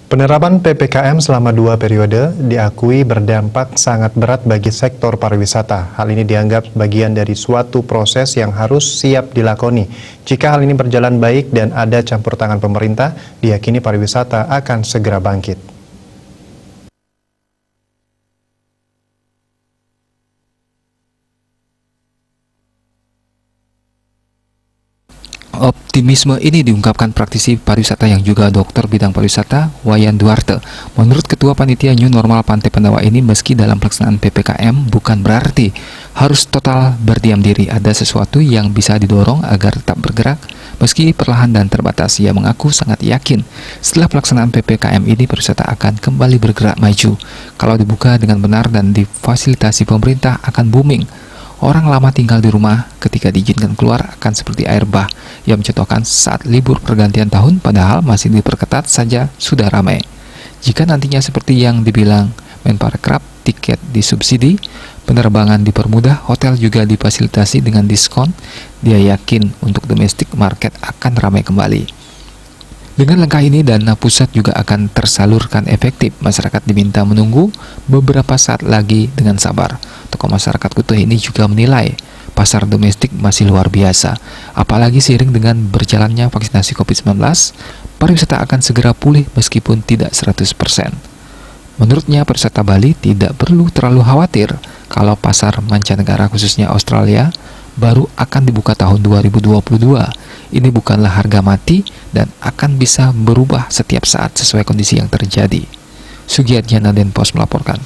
Penerapan PPKM selama 2 periode diakui berdampak sangat berat bagi sektor pariwisata. Hal ini dianggap bagian dari suatu proses yang harus siap dilakoni. Jika hal ini berjalan baik dan ada campur tangan pemerintah, diyakini pariwisata akan segera bangkit. Optimisme ini diungkapkan praktisi pariwisata yang juga dokter bidang pariwisata, Wayan Duarte. Menurut Ketua Panitia New Normal Pantai Pendawa ini, meski dalam pelaksanaan PPKM bukan berarti harus total berdiam diri. Ada sesuatu yang bisa didorong agar tetap bergerak, meski perlahan dan terbatas. Ia mengaku sangat yakin setelah pelaksanaan PPKM ini pariwisata akan kembali bergerak maju. Kalau dibuka dengan benar dan difasilitasi pemerintah akan booming. Orang lama tinggal di rumah ketika diizinkan keluar akan seperti air bah yang mencontohkan saat libur pergantian tahun padahal masih diperketat saja sudah ramai. Jika nantinya seperti yang dibilang Menparekraf, tiket disubsidi, penerbangan dipermudah, hotel juga difasilitasi dengan diskon, dia yakin untuk domestic market akan ramai kembali. Dengan langkah ini, dana pusat juga akan tersalurkan efektif. Masyarakat diminta menunggu beberapa saat lagi dengan sabar. Tokoh masyarakat Kuta ini juga menilai pasar domestik masih luar biasa. Apalagi seiring dengan berjalannya vaksinasi COVID-19, pariwisata akan segera pulih meskipun tidak 100%. Menurutnya, pariwisata Bali tidak perlu terlalu khawatir kalau pasar mancanegara khususnya Australia baru akan dibuka tahun 2022. Ini bukanlah harga mati dan akan bisa berubah setiap saat sesuai kondisi yang terjadi. Sugiyatjana Den Pos melaporkan.